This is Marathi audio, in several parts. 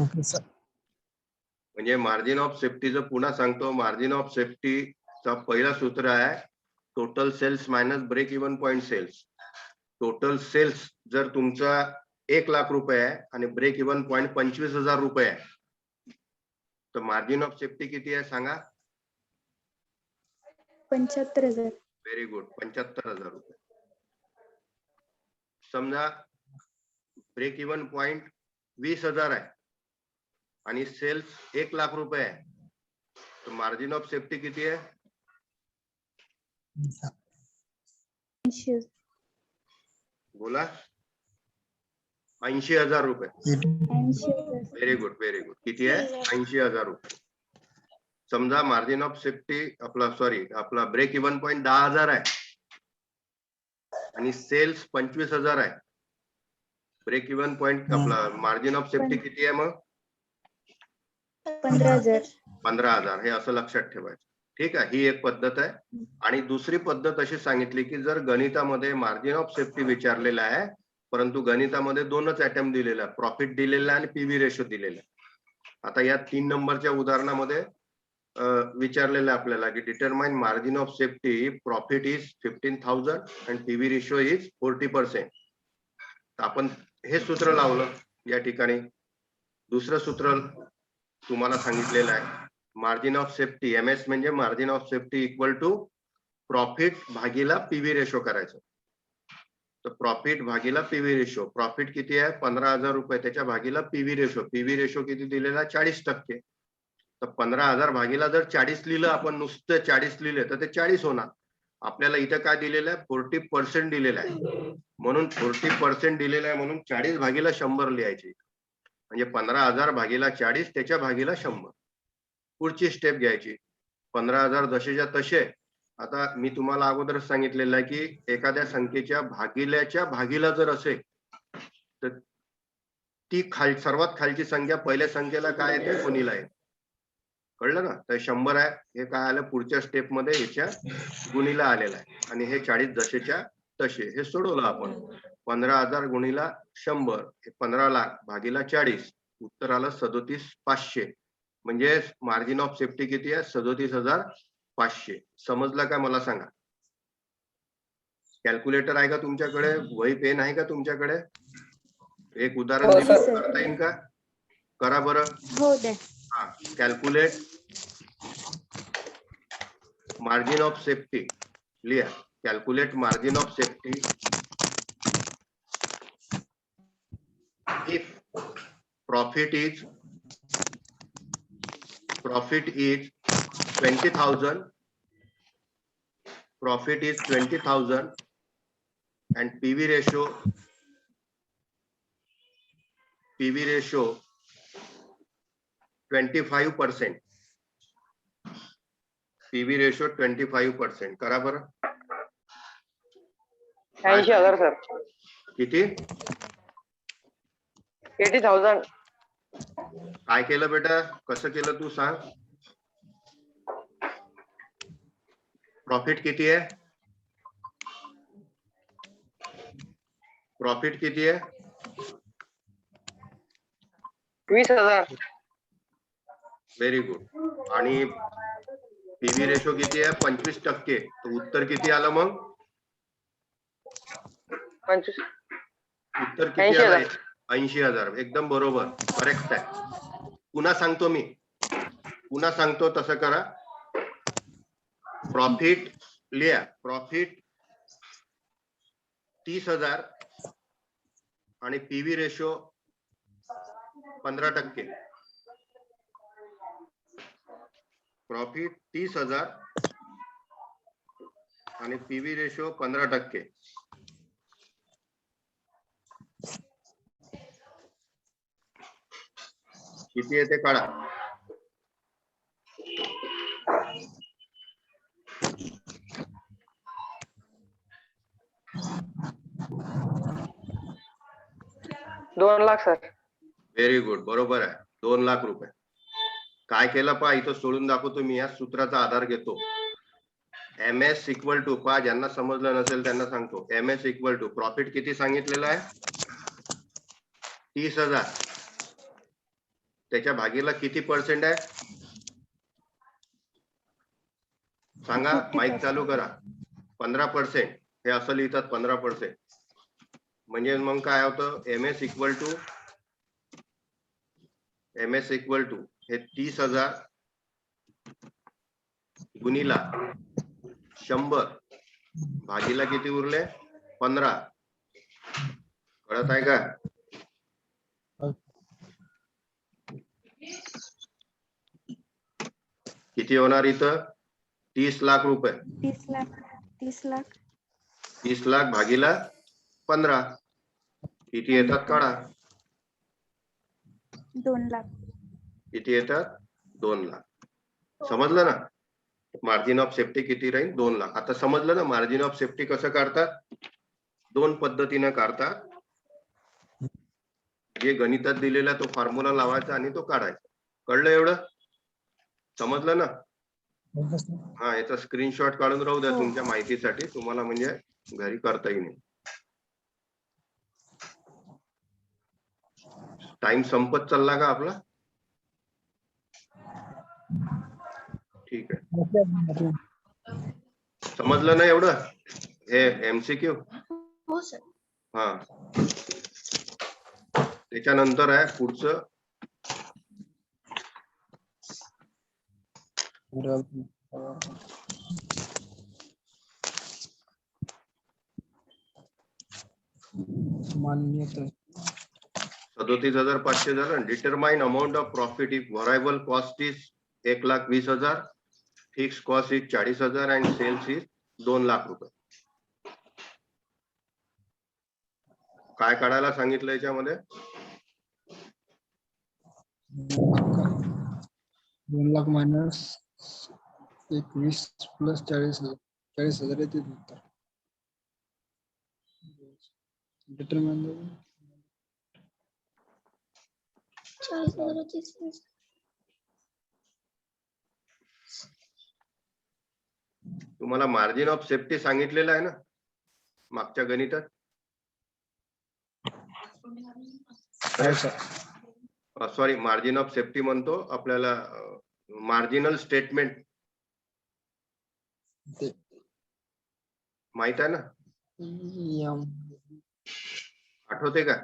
Okay sir. म्हणजे मार्जिन ऑफ सेफ्टीचं पुन्हा सांगतो. मार्जिन ऑफ सेफ्टीचा पहिला सूत्र आहे total sales minus break even point sales. Total sales जर तुमचा 1 लाख रुपये आहे आणि ब्रेक इव्हन पॉइंट 25,000 रुपये आहे तर मार्जिन ऑफ सेफ्टी किती आहे सांगा. 75,000. व्हेरी गुड, 75,000 रुपये. समजा ब्रेक इव्हन पॉइंट 20,000 आहे आणि सेल्स 1 लाख रुपये आहे तर मार्जिन ऑफ सेफ्टी किती आहे. 80,000. बोला. 80,000 रुपये. 80,000. Very good very good. किती आहे. 80,000 रुपये. समजा मार्जिन ऑफ सेफ्टी आपला ब्रेक इव्हन पॉइंट 10,000 आहे आणि सेल्स 25,000 आहे. ब्रेक इव्हन पॉइंट आपला मार्जिन ऑफ सेफ्टी किती आहे मग. 15,000. 15,000. हे असं लक्षात ठेवायचं. ठीक आहे. ही एक पद्धत आहे. आणि दुसरी पद्धत अशी सांगितली की जर गणितामध्ये मार्जिन ऑफ सेफ्टी विचारलेला आहे परंतु गणितामध्ये 2च आयटम दिलेला आहे, प्रॉफिट दिलेला आहे आणि पीव्ही रेशो दिलेला आहे. आता या 3 नंबरच्या उदाहरणामध्ये विचारलेलं आहे आपल्याला की determine margin of safety. Profit is 15,000 आणि पीव्ही रेशो इज 40%. तर आपण हे सूत्र लावलं या ठिकाणी. दुसरं सूत्र तुम्हाला सांगितलेलं आहे मार्जिन ऑफ सेफ्टी. एमएस म्हणजे margin of safety equal to profit भागीला पीव्ही रेशो करायचं. तर प्रॉफिट भागीला पीव्ही रेशो. प्रॉफिट किती आहे 15,000 रुपये त्याच्या भागीला पीव्ही रेशो. पीव्ही रेशो किती दिलेला 40%. तर 15,000 भागीला जर 40 लिहिलं आपण नुसतं 40 लिहिले तर ते 40 होणार. आपल्याला इथं काय दिलेलं आहे 40% दिलेलं आहे म्हणून 40% दिलेलं आहे म्हणून 40 भागीला 100 लिहायची. म्हणजे 15,000 भागीला 40 त्याच्या भागीला 100. पुढची स्टेप घ्यायची. 15,000 जसेच्या तसे. आता मी तुम्हाला अगोदर सांगितलेलं आहे की एखाद्या संख्येच्या भागिल्याच्या भागीला जर असेल तर ती सर्वात खालची संख्या पहिल्या संख्येला काय येते गुणीला येते. कळलं ना. तर 100 आहे हे काय आलं पुढच्या स्टेप मध्ये याच्या गुणीला आलेलं आहे आणि हे 40 जसेच्या तसे. हे सोडवलं आपण. 15,000 गुणीला 100 हे 15 लाख भागीला 40 उत्तर आलं 37,500. म्हणजे मार्जिन ऑफ सेफ्टी किती आहे 37,500. समजलं का मला सांगा. कॅल्क्युलेटर आहे का तुमच्याकडे. वही पेन आहे का तुमच्याकडे. एक उदाहरण करता येईल का. करा बरं. हो द्या. हा. कॅल्क्युलेट मार्जिन ऑफ सेफ्टी लिहा. Calculate margin of safety if profit is 20,000. Profit is 20,000 and PV ratio 25%. PV ratio 25%. करा बरं. 80,000 सर. किती 80,000. काय केलं बेटा कसं केलं तू सांग. प्रॉफिट किती आहे. प्रॉफिट किती आहे 20,000. Very good. आणि पीव्ही रेशो किती आहे 25%. तर उत्तर किती आलं मग 25. उत्तर किती आलं 80,000. एकदम बरोबर करेक्ट आहे. पुन्हा सांगतो मी. पुन्हा सांगतो तसं करा. प्रॉफिट लिहा. प्रॉफिट 30,000 आणि पीव्ही रेशो 15%. प्रॉफिट 30,000 आणि पीव्ही रेशो 15%. किती येते काढा. $2 लाख सर. व्हेरी गुड बरोबर आहे. 2 लाख रुपये. काय केलं पहा इथं सोडून दाखवतो मी. या सूत्राचा आधार घेतो. एम एस इक्वल टू पहा ज्यांना समजलं नसेल त्यांना सांगतो. M S equal to profit किती सांगितलेलं आहे 30,000 त्याच्या भागीला किती पर्सेंट आहे सांगा. 50%. माईक चालू करा. 15%. हे असं लिहितात 15%. म्हणजे मग काय होतं एमएस इक्वल टू हे 30,000 गुणिला 100 भागीला किती उरले 15. कळत आहे का. किती होणार इथं 30 लाख रुपये. 30 लाख 30 लाख 30 लाख भागीला 15 किती येतात काढा. 2 लाख. किती येतात 2 लाख. समजलं ना मार्जिन ऑफ सेफ्टी किती राहील 2 लाख. आता समजलं ना मार्जिन ऑफ सेफ्टी कसं काढतात. 2 पद्धतीने काढतात. जे गणितात दिलेला तो फॉर्म्युला लावायचा आणि तो काढायचा. कळलं एवढं समजलं ना. हा याचा स्क्रीनशॉट काढून राहू द्या हो. तुमच्या माहितीसाठी. तुम्हाला म्हणजे घरी करता येईल. टाइम संपत चालला का आपला. ठीक आहे समजलं ना एवढं हे एमसीक्यू. हो सर. हा त्याच्यानंतर आहे पुढचं मान्यता 37,500 झालं. Determine amount of profit if variable cost is 1,20,000, fix cost is 40,000 and sales is 2 lakh रुपये. काय काढायला सांगितलं याच्यामध्ये 2 लाख मायनस 21 प्लस 40,000 येते उत्तर. डिटरमाइन 40,000 तुम्हाला मार्जिन ऑफ सेफ्टी सांगितलेलं आहे ना मागच्या गणितात. सॉरी मार्जिन ऑफ सेफ्टी म्हणतो आपल्याला मार्जिनल स्टेटमेंट माहित आहे ना. आठवते का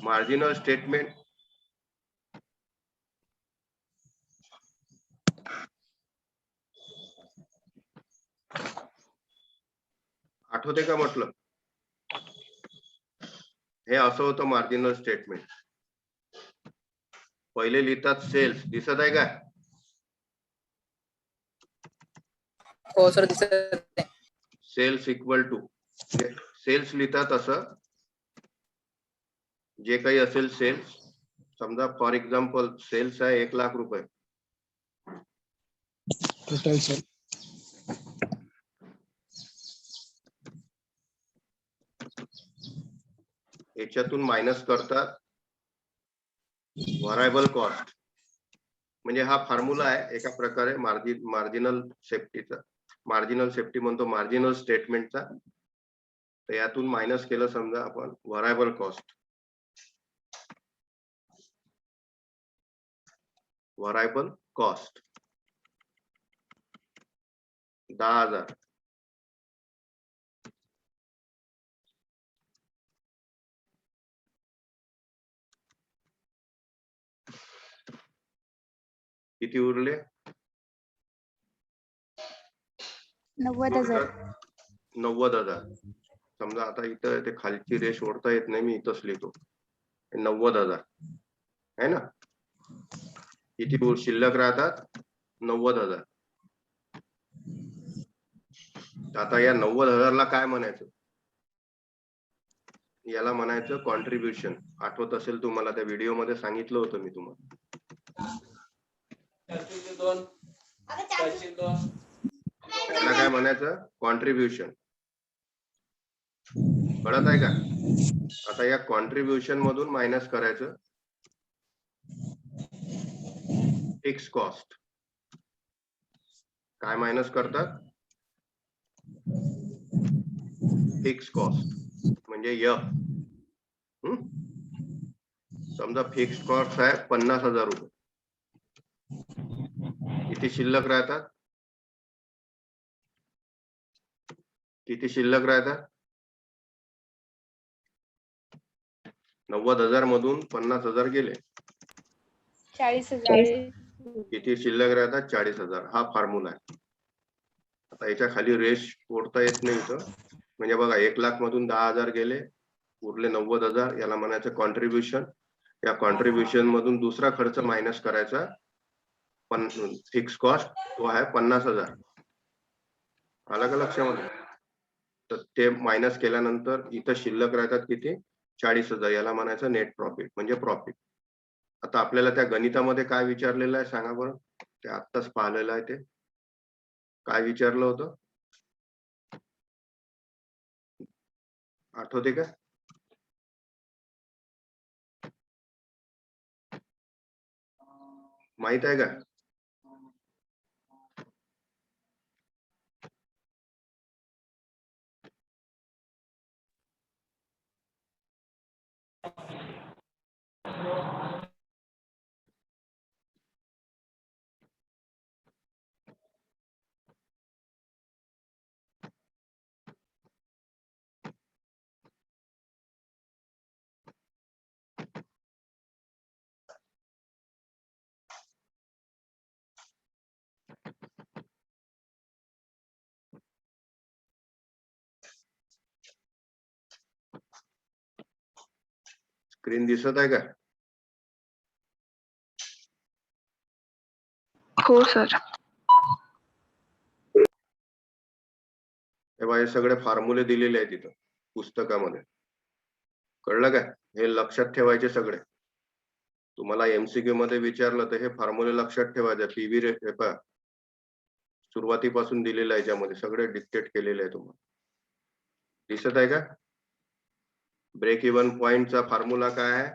मार्जिनल स्टेटमेंट. आठवते का म्हटलं हे असं होतं मार्जिनल स्टेटमेंट. पहिले लिहितात सेल्स दिसत आहे का. हो सर दिसत नाही. सेल्स इक्वल टू सेल्स लिहितात असं जे काही असेल सेल्स. समजा फॉर एक्झाम्पल सेल्स आहे 1 लाख रुपये. टोटल सेल याच्यातून मायनस करतात व्हरायबल कॉस्ट. म्हणजे हा फॉर्म्युला आहे एका प्रकारे मार्जिनल सेफ्टीचा. मार्जिनल सेफ्टी म्हणतो मार्जिनल स्टेटमेंटचा. तर यातून मायनस केलं समजा आपण व्हरायबल कॉस्ट. व्हरायबल कॉस्ट 10,000. किती उरले 90,000. 90,000. समजा आता इथं ते खालची रेष ओढता येत नाही मी इथंच लिहितो 90,000 है ना. किती शिल्लक राहतात 90,000. आता या 90,000 ला काय म्हणायचं याला म्हणायचं कॉन्ट्रीब्युशन. आठवत असेल तुम्हाला त्या व्हिडिओ मध्ये सांगितलं होतं मी तुम्हाला. त्याला काय म्हणायचं कॉन्ट्रीब्युशन. कळत आहे का. आता या कॉन्ट्रीब्युशन मधून मायनस करायचं फिक्स कॉस्ट. काय मायनस करतात फिक्स कॉस्ट म्हणजे F. समजा फिक्स कॉस्ट आहे 50,000 रुपये. किती शिल्लक राहतात? किती शिल्लक राहतात? 90,000 मधून 50,000 गेले. 40,000. किती शिल्लक राहतात? 40,000. हा फॉर्म्युला आहे. आता याच्या खाली रेश ओढता येत नाही इथं. म्हणजे बघा 1,00,000 मधून 10,000 गेले, उरले 90,000. याला म्हणायचं कॉन्ट्रीब्युशन. या कॉन्ट्रीब्युशन मधून दुसरा खर्च मायनस करायचा, पण फिक्स कॉस्ट तो आहे 50,000. आला का लक्षामध्ये? तर ते मायनस केल्यानंतर इथं शिल्लक राहतात किती? 40,000. याला म्हणायचं नेट प्रॉफिट म्हणजे प्रॉफिट. आता आपल्याला त्या गणितामध्ये काय विचारलेलं आहे सांगा बरं? ते आत्ताच पाहिलेलं आहे. ते काय विचारलं होतं आठवते का? माहित आहे का? स्क्रीन दिसत आहे का? हो सर. तेव्हा हे सगळे फॉर्म्युले दिलेले आहेत तिथं पुस्तकामध्ये. कळलं काय? हे लक्षात ठेवायचे सगळे. तुम्हाला MCQ मध्ये विचारलं तर हे फॉर्म्युले लक्षात ठेवायचे. पीव्ही रेशो सुरुवातीपासून दिलेलं आहे, याच्यामध्ये सगळे डिक्टेट केलेले आहे तुम्हाला. दिसत आहे का? ब्रेक इव्हन पॉइंटचा फॉर्म्युला काय आहे?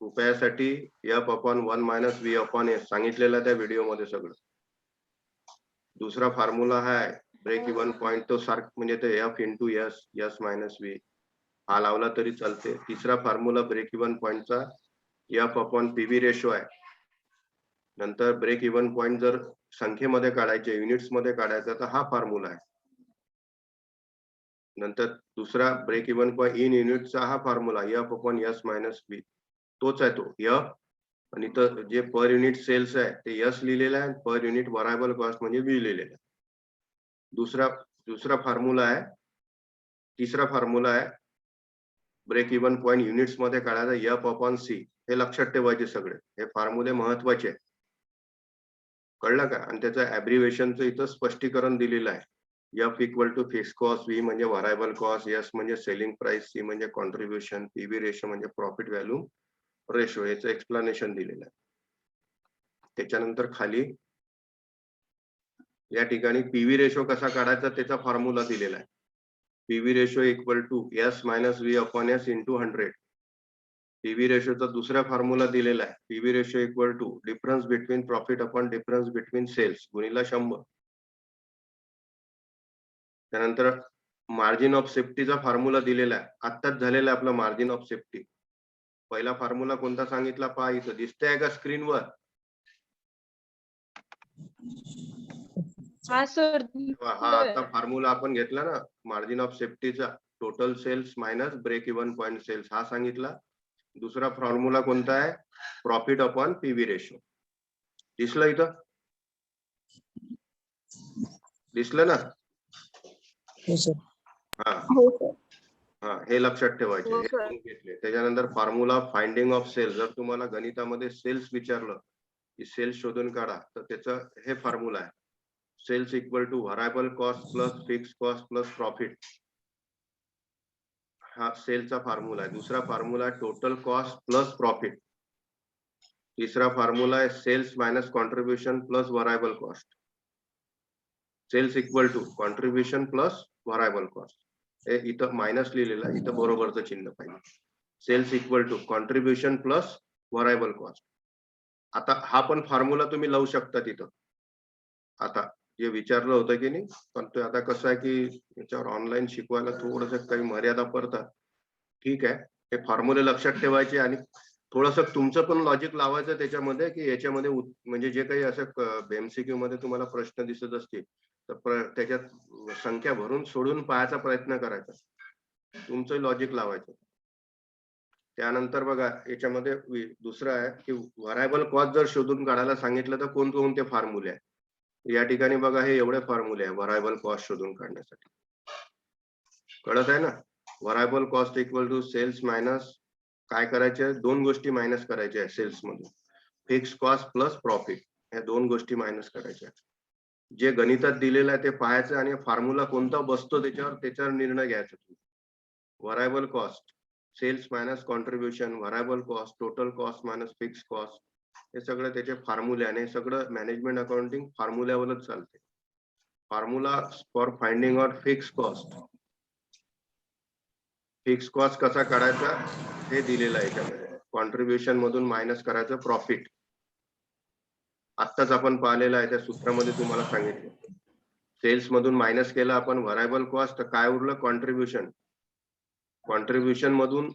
रुपयासाठी F/1 - V/S सांगितलेलं त्या व्हिडिओ मध्ये सगळं. दुसरा फॉर्म्युला आहे ब्रेक इव्हन पॉइंट, तो सारखं म्हणजे ते F × S, S - V हा लावला तरी चालते. तिसरा फॉर्म्युला ब्रेक इव्हन पॉइंटचा F/PV रेशो आहे. नंतर ब्रेक इव्हन पॉइंट जर संख्येमध्ये काढायचे, युनिट्स मध्ये काढायचा, तर हा फॉर्म्युला आहे. नंतर दुसरा ब्रेक इव्हन पॉइंट इन युनिटचा हा फॉर्म्युला F/S - V तोच आहे तो F. आणि तर जे पर युनिट सेल्स आहे ते S लिहिलेलं आहे, पर युनिट व्हरायबल कॉस्ट म्हणजे V लिहिलेलं आहे. दुसरा फॉर्म्युला आहे, तिसरा फॉर्म्युला आहे ब्रेक इव्हन पॉइंट युनिट्स मध्ये काढायचा F/C. हे लक्षात ठेवायचे सगळे. हे फॉर्म्युले महत्वाचे आहे. कळलं का? आणि त्याचं ऍब्रिव्हिएशनचं इथं स्पष्टीकरण दिलेलं आहे. F = फिक्स कॉस्ट, V म्हणजे व्हरायबल कॉस्ट, S म्हणजे सेलिंग प्राइस, C म्हणजे कॉन्ट्रीब्युशन, PV रेशो म्हणजे प्रॉफिट व्हॅल्यू रेशो. याचं एक्सप्लेनेशन दिलेलं आहे. त्याच्यानंतर खाली या ठिकाणी पीव्ही रेशो कसा काढायचा त्याचा फॉर्म्युला दिलेला आहे. PV ratio = S - V/S × 100. PV रेशोचा दुसरा फॉर्म्युला दिलेला आहे. PV ratio = difference between profit upon difference between sales गुणिले 100. त्यानंतर मार्जिन ऑफ सेफ्टीचा फॉर्म्युला दिलेला आहे. आत्ताच झालेला आहे आपला मार्जिन ऑफ सेफ्टी. पहिला फॉर्म्युला कोणता सांगितला पहा, इथं दिसतंय का स्क्रीनवर? हा सर. हा आता फॉर्म्युला आपण घेतला ना मार्जिन ऑफ सेफ्टीचा, total sales minus break even point sales हा सांगितला. दुसरा फॉर्म्युला कोणता आहे? Profit upon PV ratio. दिसलं इथं? दिसलं ना? हो सर. हा हो सर. हा, हे लक्षात ठेवायचे. हो हे सर. दोन घेतले. त्याच्यानंतर फॉर्म्युला फाइंडिंग ऑफ सेल्स. जर तुम्हाला गणितामध्ये सेल्स विचारलं की सेल्स शोधून काढा, तर त्याचं हे फॉर्म्युला आहे. Sales = variable cost plus fix cost plus profit. हा सेलचा फॉर्म्युला आहे. दुसरा फॉर्म्युला आहे टोटल कॉस्ट प्लस प्रॉफिट. तिसरा फॉर्म्युला आहे sales minus contribution plus variable cost. Sales = contribution plus variable cost. हे इथं मायनस लिहिलेलं आहे, इथं बरोबरचं चिन्ह पाहिजे. Sales = contribution plus variable cost. आता हा पण फॉर्म्युला तुम्ही लावू शकता तिथं. आता जे विचारलं होतं की नाही, पण ते आता कसं आहे की याच्यावर ऑनलाईन शिकवायला थोडस काही मर्यादा पडतात. ठीक आहे, हे फॉर्म्युले लक्षात ठेवायचे आणि थोडस तुमचं पण लॉजिक लावायचं त्याच्यामध्ये, की याच्यामध्ये म्हणजे जे काही असं एमसीक्यू मध्ये तुम्हाला प्रश्न दिसत असतील तर त्याच्यात संख्या भरून सोडून पाहायचा प्रयत्न करायचा, तुमचं लॉजिक लावायचं. त्यानंतर बघा याच्यामध्ये दुसरं आहे की व्हरायबल कॉस्ट जर शोधून काढायला सांगितलं तर कोणते फॉर्म्युले आहे. या ठिकाणी बघा हे एवढे फॉर्म्युले आहे व्हरायबल कॉस्ट शोधून काढण्यासाठी. कळत आहे ना? Variable cost equal to sales minus काय करायचे, दोन गोष्टी मायनस करायच्या आहे सेल्स मधून, फिक्स कॉस्ट प्लस प्रॉफिट, ह्या दोन गोष्टी मायनस करायच्या. जे गणितात दिलेलं आहे ते पाहायचं आणि फॉर्म्युला कोणता बसतो त्याच्यावर निर्णय घ्यायचा. Variable cost sales minus contribution, variable cost total cost minus fix cost, हे सगळं त्याचे फॉर्म्युले आणि हे सगळं मॅनेजमेंट अकाउंटिंग फॉर्म्युल्यावरच चालते. Formula for finding out fix cost, fix cost कसा काढायचा हे दिलेलं आहे त्यामध्ये. कॉन्ट्रीब्युशन मधून मायनस करायचं प्रॉफिट, आत्ताच आपण पाहिलेलं आहे त्या सूत्रामध्ये तुम्हाला सांगितलं. सेल्स मधून मायनस केलं आपण व्हरायबल कॉस्ट, तर काय उरलं कॉन्ट्रीब्युशन. कॉन्ट्रीब्युशन मधून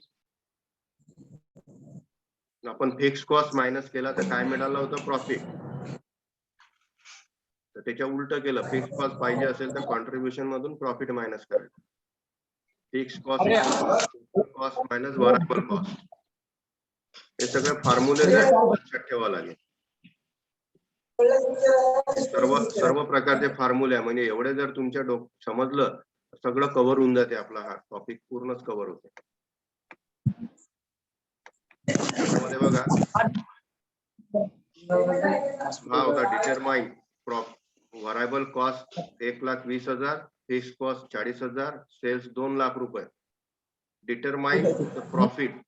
आपण फिक्स कॉस्ट मायनस केला तर काय मिळालं होतं प्रॉफिट. तर त्याच्या उलट केलं, फिक्स कॉस्ट पाहिजे असेल तर कॉन्ट्रीब्युशन मधून प्रॉफिट मायनस करायचं. फिक्स कॉस्ट मायनस व्हरायबल कॉस्ट, हे सगळे फॉर्म्युले लक्षात ठेवावं लागेल. सर्व प्रकारचे फॉर्म्युले म्हणजे एवढे जर तुमच्या समजलं सगळं कव्हर होऊन जाते, आपला हा टॉपिक पूर्णच कव्हर होते. त्यामध्ये बघा हा होता determine variable cost 1,20,000, fix cost 40,000, sales 2 lakh रुपये. Determine the profit